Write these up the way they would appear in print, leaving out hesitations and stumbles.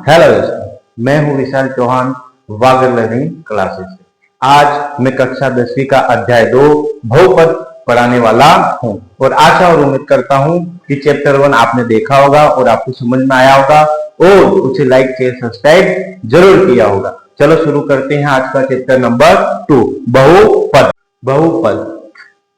Hello दोस्तों, मैं हूं विशाल चौहान वागर लर्निंग क्लासेस से। आज मैं कक्षा 10वीं का अध्याय 2 बहुपद पढ़ाने वाला हूं और आशा और उम्मीद करता हूं कि चैप्टर 1 आपने देखा होगा और आपको समझ में आया होगा और उसे लाइक शेयर सब्सक्राइब जरूर किया होगा। चलो शुरू करते हैं आज का चैप्टर नंबर 2 बहुपद। बहुपद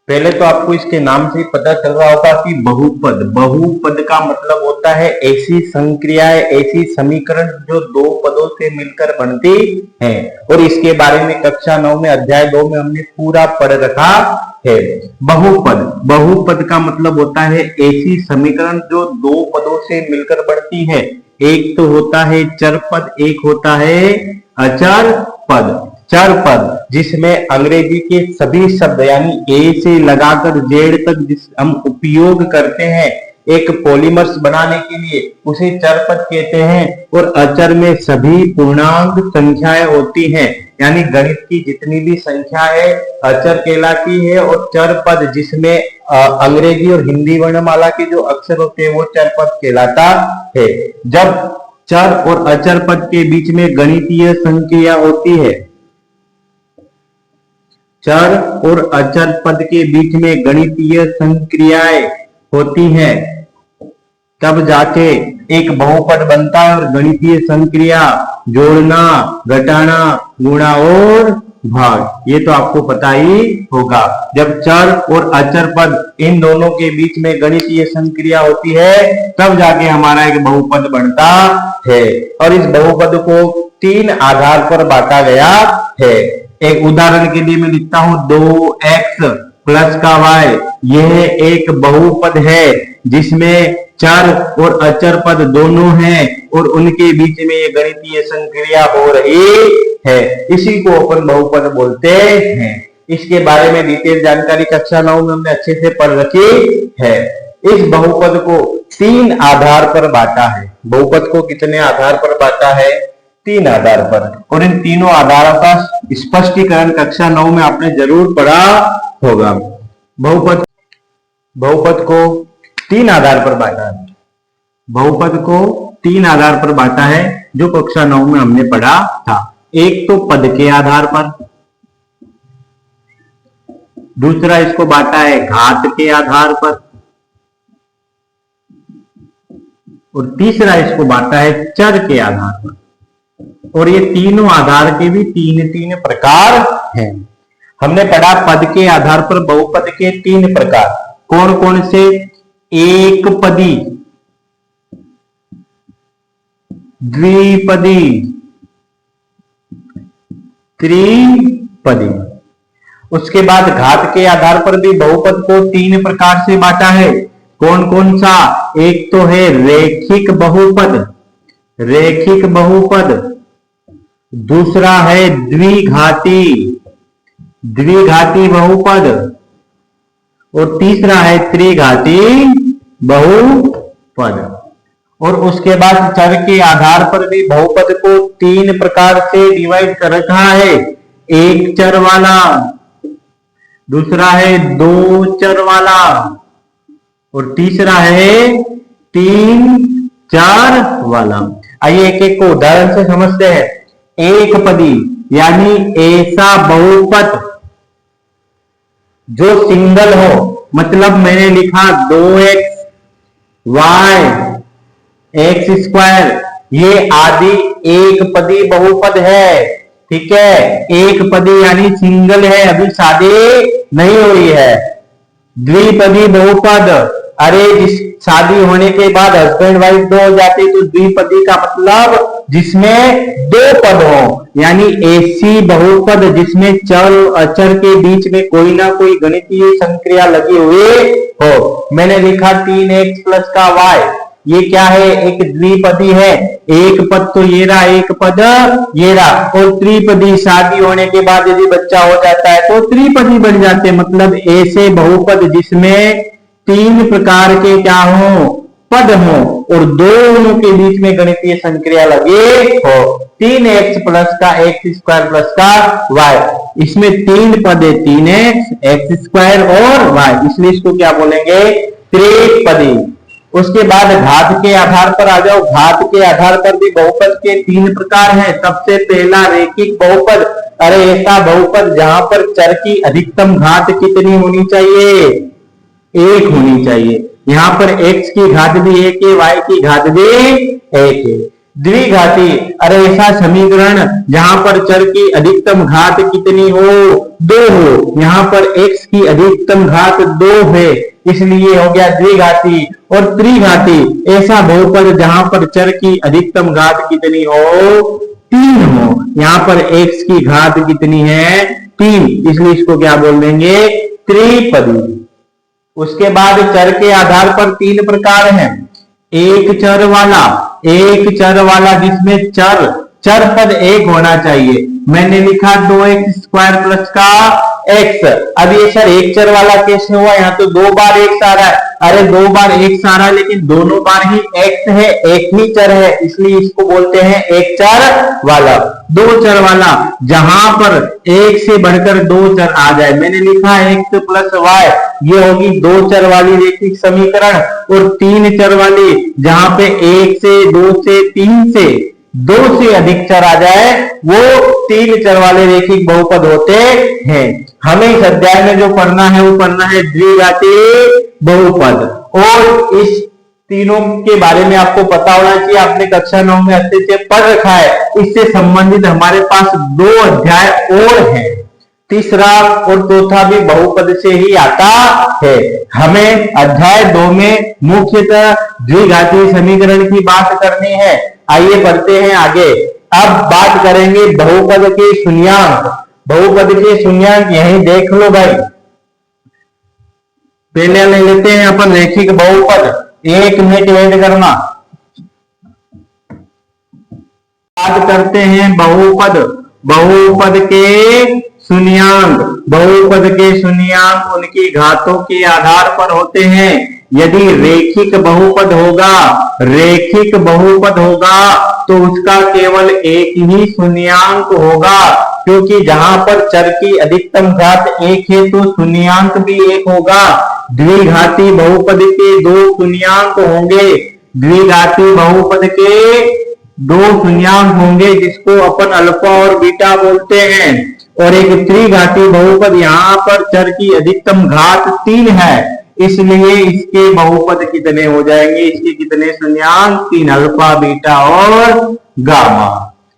पहले तो आपको इसके नाम से पता चल रहा होगा कि बहुपद। बहुपद का मतलब होता है ऐसी संक्रियाएं, ऐसी समीकरण जो दो पदों से मिलकर बनती हैं। और इसके बारे में कक्षा 9 में अध्याय 2 में हमने पूरा पढ़ रखा है। बहुपद, बहुपद का मतलब होता है ऐसी समीकरण जो दो पदों से मिलकर बनती है। एक तो होता है चर पद, एक होता है अचर पद। चर पद जिसमें अंग्रेजी के सभी शब्द यानी ए से लगाकर जेड तक जिस हम उपयोग करते हैं एक पॉलीमर्स बनाने के लिए, उसे चर पद कहते हैं। और अचर में सभी पूर्णांक संख्याएं होती हैं, यानी गणित की जितनी भी संख्या है अचर कहलाती है। और चर पद जिसमें अंग्रेजी और हिंदी वर्णमाला के जो अक्षर होते हैं वो चर पद कहलाता है। जब चर और अचर पद के बीच में गणितीय संक्रिया होती है, चर और अचर पद के बीच में गणितीय संक्रियाएं होती हैं, तब जाके एक बहुपद बनता है। और गणितीय संक्रिया जोड़ना, घटाना, गुणा और भाग, ये तो आपको पता ही होगा। जब चर और अचर पद इन दोनों के बीच में गणितीय संक्रिया होती है तब जाके हमारा एक बहुपद बनता है। और इस बहुपद को 3 आधार पर बांटा गया है। एक उदाहरण के लिए मैं लिखता हूं 2x प्लस का y, यह एक बहुपद है जिसमें चर और अचर पद दोनों हैं और उनके बीच में ये गणितीय संक्रिया हो रही है। इसी को अपन बहुपद बोलते हैं। इसके बारे में डिटेल जानकारी कक्षा 9 में हमने अच्छे से पढ़ रखी है। इस बहुपद को 3 आधार पर बांटा है। बहुपद को कितने आधार पर बांटा है? 3 आधार पर। और इन तीनों आधारों का स्पष्टीकरण कक्षा 9 में आपने जरूर पढ़ा होगा। बहुपद को 3 आधार पर बांटा है। बहुपद को 3 आधार पर बांटा है जो कक्षा 9 में हमने पढ़ा था। एक तो पद के आधार पर, दूसरा इसको बांटा है घात के आधार पर, और तीसरा इसको बांटा है चर के आधार पर। और ये तीनों आधार के भी 3 प्रकार हैं। हमने पढ़ा पद के आधार पर बहुपद के 3 प्रकार कौन कौन से? एक पदी, द्विपदी, त्रिपदी। उसके बाद घात के आधार पर भी बहुपद को 3 प्रकार से बांटा है। कौन कौन सा? एक तो है रैखिक बहुपद, रैखिक बहुपद। दूसरा है द्विघाती, द्विघाती बहुपद। और तीसरा है त्रिघाती बहुपद। और उसके बाद चर के आधार पर भी बहुपद को 3 प्रकार से डिवाइड कर रखा है। एक चर वाला, दूसरा है 2 चर वाला, और तीसरा है 3 चर वाला। आइए एक एक को उदाहरण से समझते हैं। एक पदी यानी ऐसा बहुपद जो सिंगल हो, मतलब मैंने लिखा 2x y x स्क्वायर, ये आदि एक पदी बहुपद है। ठीक है, एक पदी यानी सिंगल है, अभी शादी नहीं हुई है। द्विपदी बहुपद, अरे जिस शादी होने के बाद हस्बैंड वाइफ 2 हो जाते तो द्विपदी का मतलब जिसमें 2 पद हो, यानी ऐसी बहुपद जिसमें चर अचर के बीच में कोई ना कोई गणितीय संक्रिया लगी हुई हो। मैंने लिखा 3x प्लस का y, ये क्या है? एक द्विपदी है। एक पद तो ये रहा, एक पद ये रहा। और त्रिपदी शादी होने के बाद यदि बच्चा हो जाता है तो त्रिपदी बन जाते, मतलब ऐसे बहुपद जिसमें 3 प्रकार के क्या हो? पद हो और दोनों के बीच में गणितीय संक्रिया लगी हो। 3x प्लस का x स्क्वायर प्लस का y, इसमें 3 पद है, 3x, x स्क्वायर और y, इसलिए इसको क्या बोलेंगे? त्रिपदी। उसके बाद घात के आधार पर आ जाओ। घात के आधार पर भी बहुपद के 3 प्रकार हैं। सबसे पहला रेखिक बहुपद। अरे ऐसा बहुपद जहां पर चर की अधिकतम घात कितनी होनी चाहिए? 1 होनी चाहिए। यहाँ पर x की घात भी 1 है, y की घात भी 1 है। द्विघाती। अरे ऐसा समीकरण जहां पर चर की अधिकतम घात कितनी हो? 2 हो। यहाँ पर x की अधिकतम घात 2 है, इसलिए हो गया द्विघाती। और त्रिघाती ऐसा बहुपद जहां पर चर की अधिकतम घात कितनी हो? 3 हो। यहाँ पर x की घात कितनी है? 3, इसलिए इसको क्या बोल देंगे? त्रिपदी। उसके बाद चर के आधार पर 3 प्रकार हैं। एक चर वाला जिसमें चर पद 1 होना चाहिए। मैंने लिखा 2x स्क्वायर प्लस का x। अब ये सर एक चर वाला कैसे हुआ? यहाँ तो 2 बार x आ रहा है। अरे 2 बार x आ रहा है, लेकिन दोनों बार ही x है, एक ही चर है, इसलिए इसको बोलते हैं एक चर वाला। 2 चर वाला जहां पर एक से बढ़कर 2 चर आ जाए। मैंने लिखा x प्लस y, ये होगी 2 चर वाली रेखिक समीकरण। और 3 चर वाली जहां पे 1 से 2 से 3 से 2 से अधिक चर आ जाए, वो 3 चर वाले रेखिक बहुपद होते हैं। हमें इस अध्याय में जो पढ़ना है वो पढ़ना है द्विघाती बहुपद। और इस तीनों के बारे में आपको पता होना चाहिए, आपने कक्षा 9 में अच्छे से पढ़ रखा है। इससे संबंधित हमारे पास 2 अध्याय और हैं। तीसरा और चौथा भी बहुपद से ही आता है। हमें अध्याय 2 में मुख्यतः द्विघाती समीकरण की बात करनी है। आइए बढ़ते हैं आगे। अब बात करेंगे बहुपद के शून्यांक। बहुपद के शून्यांक यहीं देख लो भाई। पहले ले लेते हैं अपन रैखिक बहुपद। 1 मिनट वेट करना। बात करते हैं बहुपद के शून्यांक। बहुपद के शून्यांक उनकी घातों के आधार पर होते हैं। यदि रेखिक बहुपद होगा तो उसका केवल एक ही शून्यांक होगा, क्योंकि जहां पर चर की अधिकतम घात 1 है तो शून्यांक भी 1 होगा। द्विघाती बहुपद के 2 शून्यांक होंगे। द्विघाती बहुपद के 2 शून्यांक होंगे, जिसको अपन अल्फा और बीटा बोलते हैं। और एक त्रिघाती बहुपद, यहाँ पर चर की अधिकतम घात 3 है, इसलिए इसके बहुपद कितने हो जाएंगे? इसके कितने शून्यांक? 3, अल्फा बीटा और गामा।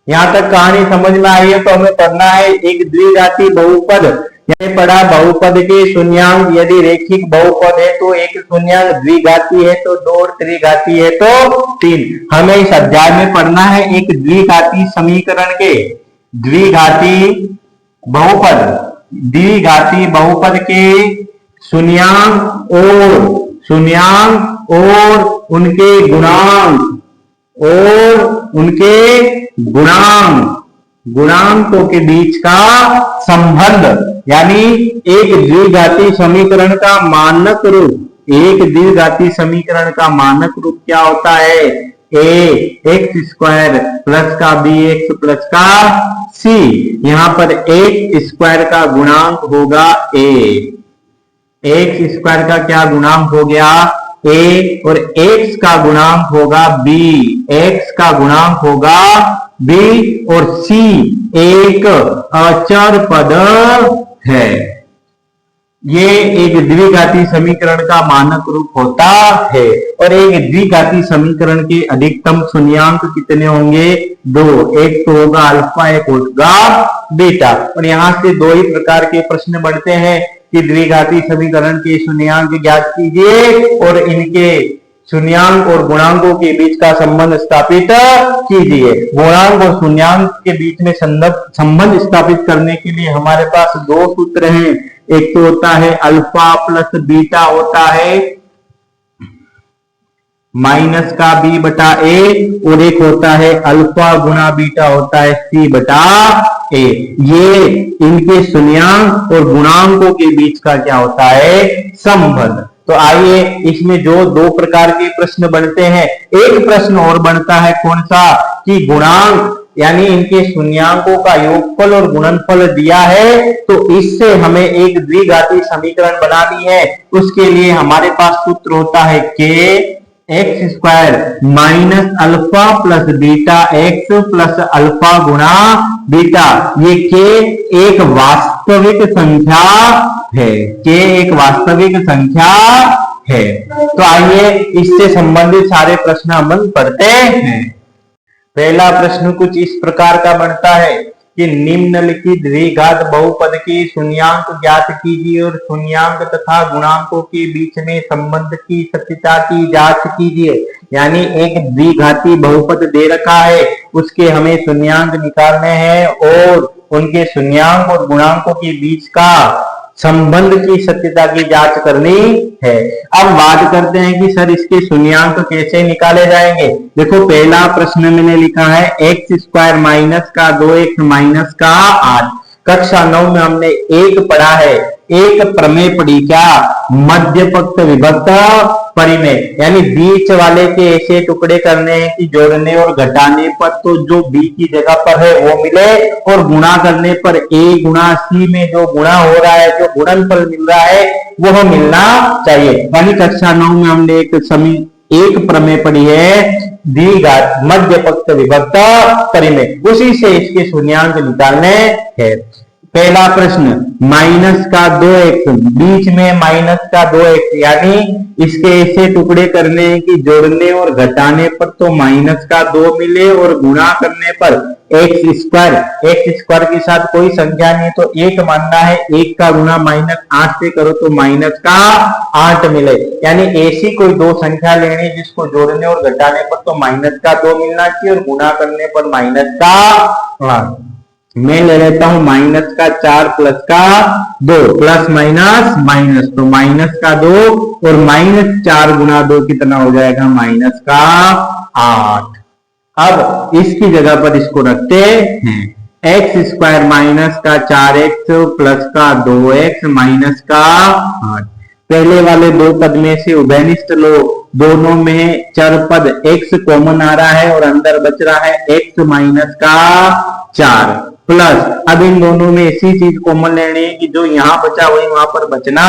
यहां तक कहानी समझ में आई है तो हमें पढ़ना है एक द्विघाती बहुपद। यह पढ़ा बहुपद के शून्यांक। यदि रेखिक बहुपद है तो एक शून्यांक, द्विघाती है तो 2 और त्रिघाती है तो 3। हमें इस अध्याय में पढ़ना है एक द्विघाती समीकरण के द्विघाती बहुपद के शून्यांक और उनके गुणांकों के बीच का संबंध, यानी एक द्विघाती समीकरण का मानक रूप क्या होता है? ax स्क्वायर प्लस का bx प्लस का c। यहाँ पर x स्क्वायर का गुणांक होगा a। x स्क्वायर का क्या गुणांक हो गया? a। और x का गुणांक होगा b। x का गुणांक होगा b और c एक अचर पद है। ये एक द्विघाती समीकरण का मानक रूप होता है। और एक द्विघाती समीकरण के अधिकतम शून्यांक कितने होंगे? 2। एक तो होगा अल्फा, एक होगा बीटा। और यहाँ से 2 ही प्रकार के प्रश्न बढ़ते हैं कि द्विघाती समीकरण के शून्यांक ज्ञात कीजिए और इनके शून्यांक और गुणांकों के बीच का संबंध स्थापित कीजिए। गुणांक और शून्यांक के बीच में संबंध स्थापित करने के लिए हमारे पास 2 सूत्र हैं। एक तो होता है अल्फा प्लस बीटा होता है माइनस का b बटा a, और एक होता है अल्फा गुना बीटा होता है c बटा a। ये इनके शून्यांक और गुणांकों के बीच का क्या होता है? संबंध। तो आइए इसमें जो 2 प्रकार के प्रश्न बनते हैं, एक प्रश्न और बनता है कौन सा? कि गुणांक यानी इनके शून्यांकों का योगफल और गुणनफल दिया है, तो इससे हमें एक द्विघाती समीकरण बनानी है। उसके लिए हमारे पास सूत्र होता है k x square minus alpha plus beta x plus alpha गुणा बीटा, ये के एक वास्तविक संख्या है, के एक वास्तविक संख्या है। तो आइए इससे संबंधित सारे प्रश्न हम पढ़ते हैं। पहला प्रश्न कुछ इस प्रकार का बनता है कि निम्नलिखित द्विघात बहुपद की शून्यांक ज्ञात कीजिए और शून्यांक तथा गुणांकों के बीच में संबंध की सत्यता की जांच कीजिए। यानी एक द्विघाती बहुपद दे रखा है, उसके हमें शून्यांक निकालने हैं और उनके शून्यांक और गुणांकों के बीच का संबंध की सत्यता की जांच करनी है। अब बात करते हैं कि सर इसके शून्यांक कैसे निकाले जाएंगे। देखो पहला प्रश्न मैंने लिखा है एक्स स्क्वायर माइनस का 2x माइनस का 8। कक्षा 9 में हमने एक पढ़ा है, एक प्रमेय पढ़ी, क्या? मध्यपक्त विभक्त परिमेय, यानी बीच वाले के ऐसे टुकड़े करने हैं कि जोड़ने और घटाने पर तो जो बी की जगह पर है वो मिले और गुणा करने पर ए गुणा सी में जो गुणा हो रहा है, जो गुणनफल मिल रहा है वो मिलना चाहिए। यानी कक्षा 9 में हमने एक प्रमेय पढ़ी है द्विघात मध्यपक्त विभक्त परिमेय, उसी से इसके शून्यांक निकालने हैं। पहला प्रश्न माइनस का 2x, बीच में माइनस का 2x, यानी इसके ऐसे टुकड़े करने हैं कि जोड़ने और घटाने पर तो माइनस का 2 मिले और गुणा करने पर एक्स स्क्वायर के साथ कोई संख्या नहीं तो 1 मानना है, 1 का गुणा -8 से करो तो माइनस का 8 मिले। यानी ऐसी कोई दो संख्या लेनी जिसको जोड़ने और घटाने पर तो माइनस का 2 मिलना चाहिए और गुणा करने पर माइनस का 8। मैं ले लेता हूं माइनस का 4 प्लस का 2, प्लस माइनस माइनस, तो माइनस का 2 और -4 गुणा 2 कितना हो जाएगा? माइनस का 8। अब इसकी जगह पर इसको रखते हैं, एक्स स्क्वायर माइनस का 4x प्लस का 2x माइनस का 8। पहले वाले दो पद में से उभयनिष्ठ लो, दोनों में चर पद x कॉमन आ रहा है और अंदर बच रहा है x माइनस का 4 प्लस, अब इन दोनों में ऐसी चीज कॉमन लेनी है कि जो यहाँ बचा वही वहां पर बचना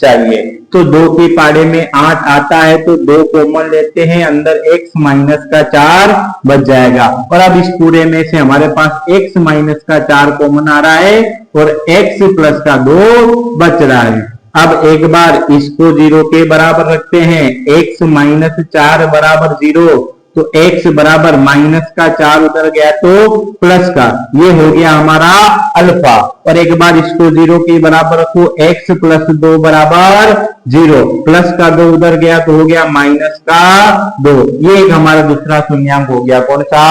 चाहिए। तो 2 के पाड़े में 8 आता है तो 2 कॉमन लेते हैं, अंदर x माइनस का 4 बच जाएगा। और अब इस पूरे में से हमारे पास x माइनस का 4 कॉमन आ रहा है और x प्लस का 2 बच रहा है। अब एक बार इसको 0 के बराबर रखते हैं, x माइनस 4 बराबर 0, तो x बराबर माइनस का 4 उधर गया तो प्लस का, ये हो गया हमारा अल्फा। और एक बार इसको 0 के बराबर रखो, x प्लस 2 बराबर 0, प्लस का 2 उधर गया तो हो गया माइनस का 2। ये एक हमारा दूसरा शून्यांक हो गया, कौन सा?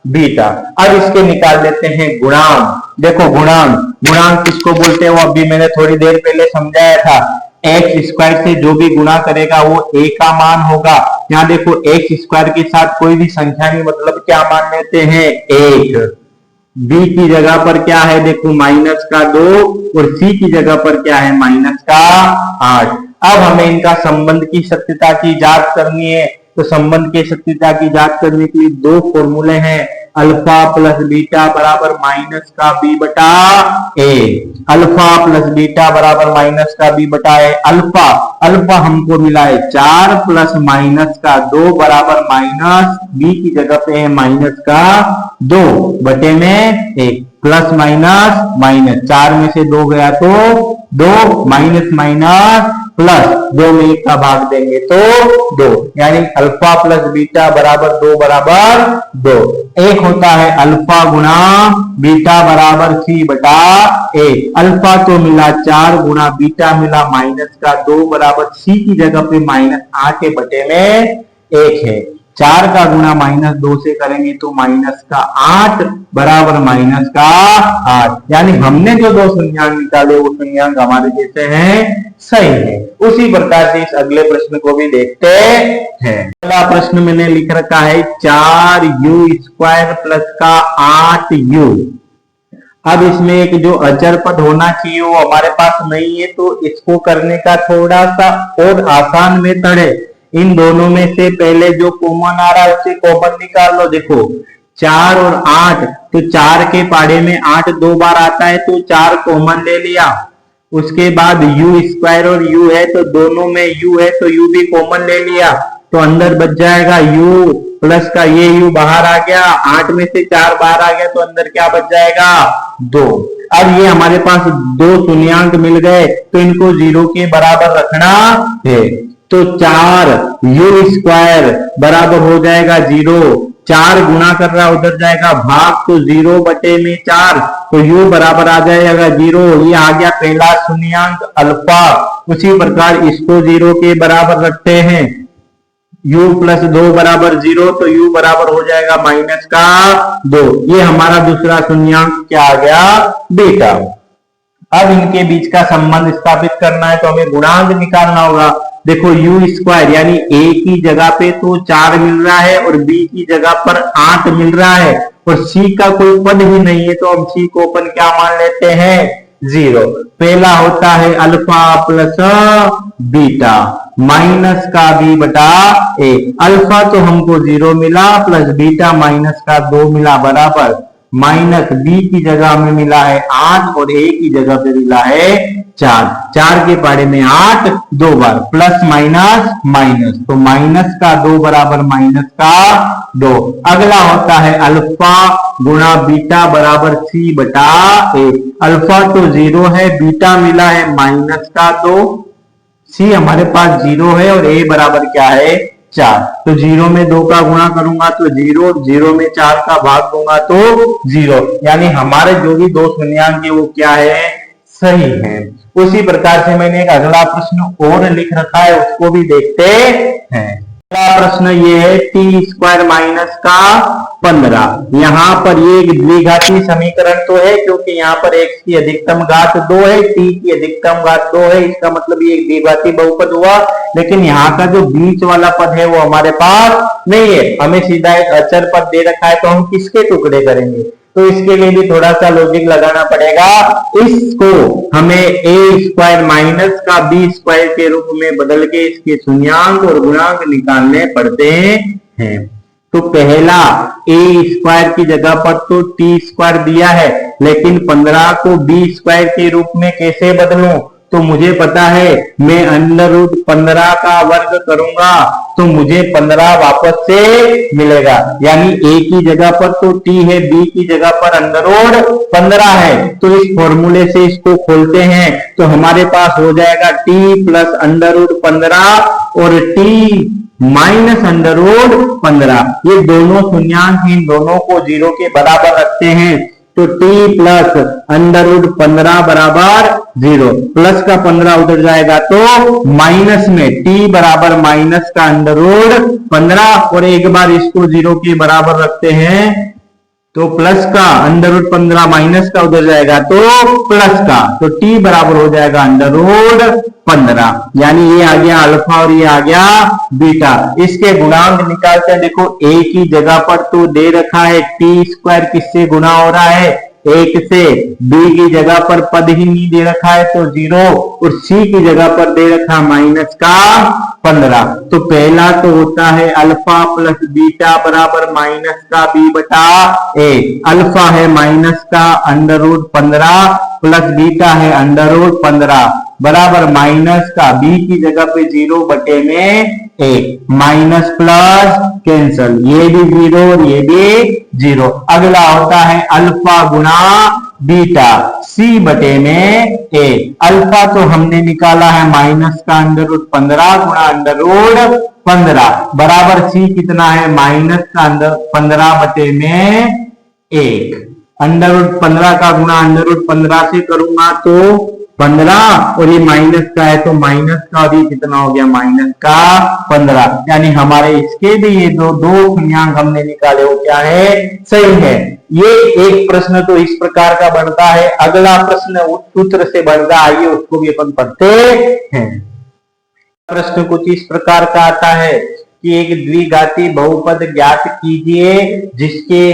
बीटा। अब इसके निकाल लेते हैं गुणांक। देखो गुणांक किसको बोलते हैं वो अभी मैंने थोड़ी देर पहले समझाया था। एक्स स्क्वायर से जो भी गुणा करेगा वो a का मान होगा। यहाँ देखो एक्स स्क्वायर के साथ कोई भी संख्या नहीं, मतलब क्या मान लेते हैं? 1। b की जगह पर क्या है? देखो माइनस का 2 और c की जगह पर क्या है? माइनस का 8। अब हमें इनका संबंध की सत्यता की जांच करनी है। तो संबंध के सत्यता की जांच करने के लिए दो फॉर्मूले हैं, अल्फा प्लस बीटा बराबर माइनस का b बटा a। अल्फा प्लस बीटा बराबर माइनस का b बटा a। अल्फा हमको मिला है 4 प्लस माइनस का 2 बराबर माइनस, b की जगह पे है माइनस का 2 बटे में 1, प्लस माइनस माइनस, 4 में से 2 गया तो 2, माइनस माइनस प्लस, 2 में 1 का भाग देंगे तो 2, यानी अल्फा प्लस बीटा बराबर 2 बराबर 2। एक होता है अल्फा गुणा बीटा बराबर c बटा a। अल्फा तो मिला 4 गुणा बीटा मिला माइनस का 2 बराबर c की जगह पे माइनस 8 बटे में 1 है। 4 का गुणा माइनस 2 से करेंगे तो माइनस का 8 बराबर माइनस का 8, यानी हमने जो दो शून्यांक निकाले वो शून्यांक हमारे जैसे हैं, सही है। उसी प्रकार से इस अगले प्रश्न को भी देखते हैं। अगला प्रश्न मैंने लिख रखा है 4u स्क्वायर प्लस का 8u। अब इसमें एक जो अचर पद होना चाहिए वो हमारे पास नहीं है, तो इसको करने का थोड़ा सा और आसान मेथड है। इन दोनों में से पहले जो कॉमन आ रहा है उससे कॉमन निकाल लो। देखो 4 और 8, तो 4 के पाड़े में 8 2 बार आता है तो 4 कॉमन ले लिया। उसके बाद u स्क्वायर और u है तो दोनों में u है तो u भी कॉमन ले लिया। तो अंदर बच जाएगा u प्लस का ये u बाहर आ गया, 8 में से 4 बाहर आ गया तो अंदर क्या बच जाएगा 2। अब ये हमारे पास दो शून्यांक मिल गए तो इनको 0 के बराबर रखना है, तो 4u² बराबर हो जाएगा 0। 4 गुणा कर रहा उधर जाएगा भाग, तो 0/4, तो u बराबर आ जाएगा 0। ये आ गया पहला शून्यांक अल्फा। उसी प्रकार इसको 0 के बराबर रखते हैं, u + 2 = 0, तो u बराबर हो जाएगा -2। ये हमारा दूसरा शून्यांक क्या आ गया बीटा। अब इनके बीच का संबंध स्थापित करना है तो हमें गुणांक निकालना होगा। देखो u² यानी a की जगह पे तो 4 मिल रहा है और b की जगह पर 8 मिल रहा है और c का कोई पद ही नहीं है, तो हम c को अपन क्या मान लेते हैं 0। पहला होता है अल्फा प्लस बीटा माइनस का b/a। अल्फा तो हमको 0 मिला प्लस बीटा माइनस का 2 मिला बराबर माइनस b की जगह में मिला है 8 और a की जगह पे मिला है 4। 4 के पहाड़े में 8 2 बार प्लस माइनस माइनस, तो माइनस का 2 बराबर माइनस का 2। अगला होता है अल्फा गुणा बीटा बराबर c/a। अल्फा तो 0 है, बीटा मिला है माइनस का 2, c हमारे पास 0 है और a बराबर क्या है 4। तो 0 में 2 का गुणा करूंगा तो 0, 0 में 4 का भाग दूंगा तो 0, यानी हमारे जो भी दो शून्यांक है वो क्या है सही है। उसी प्रकार से मैंने एक अगला प्रश्न और लिख रखा है, उसको भी देखते हैं। अगला प्रश्न ये है t² - 15। यहाँ पर ये एक द्विघाती समीकरण तो है क्योंकि यहाँ पर x की अधिकतम घात 2 है, t की अधिकतम घात 2 है, इसका मतलब ये एक द्विघाती बहुपद हुआ। लेकिन यहाँ का जो बीच वाला पद है वो हमारे पास नहीं है, हमें सीधा एक अचर पद दे रखा है, तो हम किसके टुकड़े करेंगे, तो इसके लिए भी थोड़ा सा लॉजिक लगाना पड़ेगा। इसको हमें a² माइनस का b² के रूप में बदल के इसके शून्यांक और गुणांक निकालने पड़ते हैं। तो पहला a² की जगह पर तो t² दिया है, लेकिन 15 को b² के रूप में कैसे बदलूं, तो मुझे पता है मैं √15 का वर्ग करूंगा तो मुझे 15 वापस से मिलेगा, यानी a की जगह पर तो t है, b की जगह पर √15 है। तो इस फॉर्मूले से इसको खोलते हैं तो हमारे पास हो जाएगा t प्लस √15 और t माइनस √15। ये दोनों शून्यांक हैं, इन दोनों को 0 के बराबर रखते हैं तो t प्लस √15 बराबर 0, प्लस का 15 उधर जाएगा तो माइनस में t बराबर माइनस का √15 और एक बार इसको 0 के बराबर रखते हैं तो प्लस का √15 माइनस का उधर जाएगा तो प्लस का, तो t बराबर हो जाएगा √15, यानी ये आ गया अल्फा और ये आ गया बीटा। इसके गुणांक निकालते हैं। देखो a की जगह पर तो दे रखा है t² किससे गुणा हो रहा है 1 से, b की जगह पर पद ही नहीं दे रखा है तो 0 और c की जगह पर दे रखा माइनस का 15। तो पहला तो होता है अल्फा प्लस बीटा बराबर माइनस का b/a। अल्फा है माइनस का √15 प्लस बीटा है √15 बराबर माइनस का b की जगह पे 0/a, माइनस प्लस कैंसल, ये भी 0 और ये भी 0। अगला होता है अल्फा गुणा बीटा c/a। अल्फा तो हमने निकाला है माइनस का √15 गुणा √15 बराबर c कितना है माइनस का 15/1। √15 का गुणा √15 से करूंगा तो 15 और ये माइनस का है तो माइनस का भी कितना हो गया माइनस का 15, यानी हमारे इसके भी ये दो शून्यांक हमने निकाले वो क्या है सही है। ये एक प्रश्न तो इस प्रकार का बनता है। अगला प्रश्न उस सूत्र से बनता है, आइए उसको भी अपन पढ़ते हैं। प्रश्न कुछ इस प्रकार का आता है कि एक द्विघाती बहुपद ज्ञात कीजिए जिसके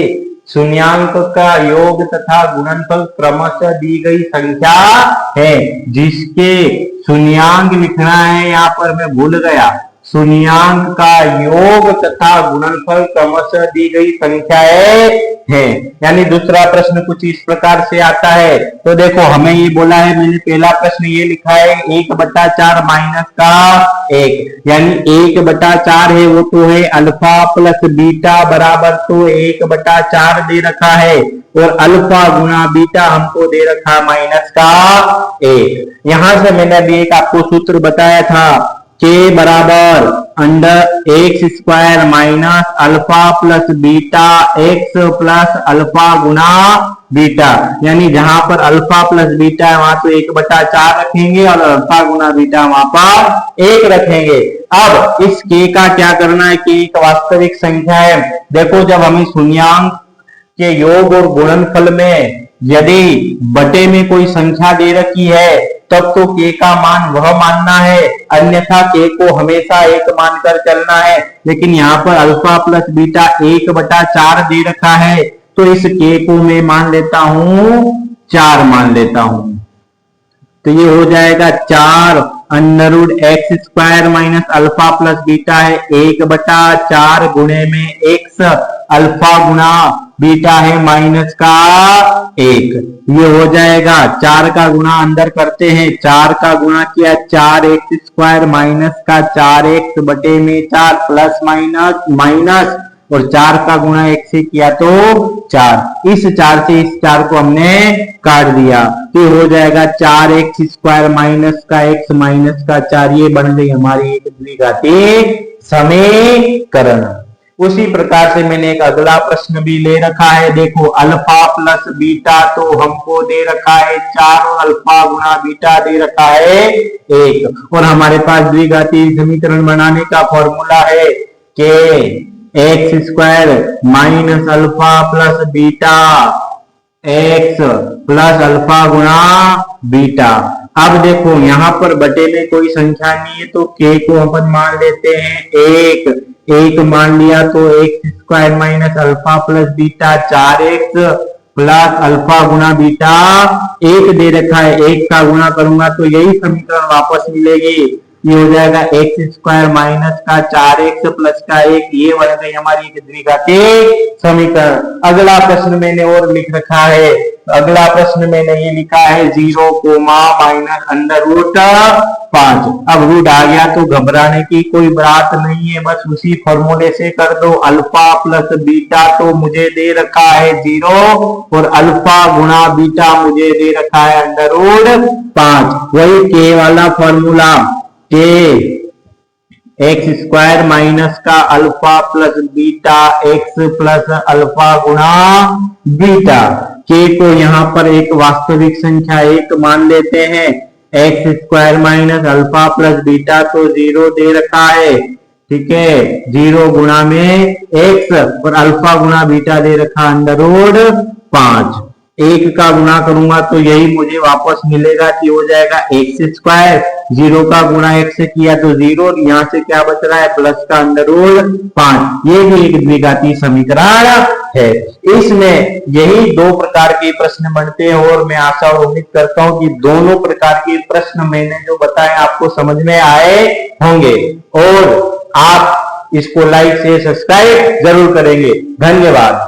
शून्यांक का योग तथा गुणनफल क्रमशः दी गई संख्या है। जिसके शून्यांक लिखना है, यहाँ पर मैं भूल गया, शून्यांक का योग तथा गुणनफल क्रमशः दी गई संख्या है हैं। यानी दूसरा प्रश्न कुछ इस प्रकार से आता है। तो देखो हमें ये बोला है, मैंने पहला प्रश्न ये लिखा है 1/4 माइनस का 1, यानी 1/4 है वो तो है अल्फा प्लस बीटा बराबर तो 1/4 दे रखा है, और अल्फा गुना बीटा हमको दे रखा माइनस का 1। यहां से मैंने अभी एक आपको सूत्र बताया था, के बराबर under x square minus alpha plus beta x plus alpha गुना बीटा, यानी जहां पर अल्फा प्लस बीटा है वहां तो 1/4 रखेंगे और अल्फा गुना बीटा वहां पर 1 रखेंगे। अब इस के का क्या करना है कि एक वास्तविक संख्या है। देखो जब हमें शून्यांक के योग और गुणनफल में यदि बटे में कोई संख्या दे रखी है तब तो के का मान वह मानना है, अन्यथा के को हमेशा 1 मानकर चलना है। लेकिन यहाँ पर अल्फा प्लस बीटा 1/4 दे रखा है, तो इस के को मैं मान लेता हूं 4 मान लेता हूं। तो ये हो जाएगा 4 under x square minus alpha plus beta है 1/4 गुणे में एक्स अल्फा गुना बीटा है माइनस का 1। ये हो जाएगा 4 का गुणा अंदर करते हैं, 4 का गुणा किया 4x स्क्वायर माइनस का 4x बटे में 4 प्लस माइनस माइनस, और 4 का गुणा 1 से किया तो 4, इस 4 से इस 4 को हमने काट दिया, तो हो जाएगा 4x स्क्वायर माइनस का x माइनस का 4। ये बन गई हमारी एक द्विघाती समीकरण। उसी प्रकार से मैंने एक अगला प्रश्न भी ले रखा है। देखो अल्फा प्लस बीटा तो हमको दे रखा है 4 और अल्फा गुना बीटा दे रखा है 1, और हमारे पास द्विघाती समीकरण बनाने का फॉर्मूला है कि x square minus alpha plus beta x plus alpha गुणा बीटा। अब देखो यहाँ पर बटे में कोई संख्या नहीं है तो के को अपन मान लेते हैं 1 मान लिया, तो x square minus alpha plus beta 4x plus alpha गुना बीटा 1 दे रखा है, 1 का गुणा करूंगा तो यही समीकरण वापस मिलेगी। ये हो जाएगा एक्स स्क्वायर माइनस का 4x प्लस का 1, ये बन गई हमारी एक द्विघाती समीकरण। अगला प्रश्न मैंने और लिख रखा है, अगला प्रश्न मैंने ये लिखा है 0 माइनस अंडर रूट 5। अब रूट आ गया तो घबराने की कोई बात नहीं है, बस उसी फॉर्मूले से कर दो। अल्फा प्लस बीटा तो मुझे दे रखा है 0 और अल्फा गुणा बीटा मुझे दे रखा है अंडर रूट 5, वही के वाला फॉर्मूला के एक्स स्क्वायर माइनस का alpha plus beta x plus alpha गुणा बीटा। के को यहाँ पर एक वास्तविक संख्या 1 मान लेते हैं, x square minus alpha plus beta तो 0 दे रखा है, ठीक है, 0 गुणा में एक्स और अल्फा गुणा बीटा दे रखा अंडर रूट 5। 1 का गुणा करूंगा तो यही मुझे वापस मिलेगा कि हो जाएगा एक्स स्क्वायर, 0 का गुणा x से किया तो 0, यहाँ से क्या बच रहा है प्लस का अंडर रूट 5। ये भी एक द्विघाती समीकरण है। इसमें यही 2 प्रकार के प्रश्न बनते हैं और मैं आशा और उम्मीद करता हूं कि दोनों प्रकार के प्रश्न मैंने जो बताए आपको समझ में आए होंगे, और आप इसको लाइक से सब्सक्राइब जरूर करेंगे। धन्यवाद।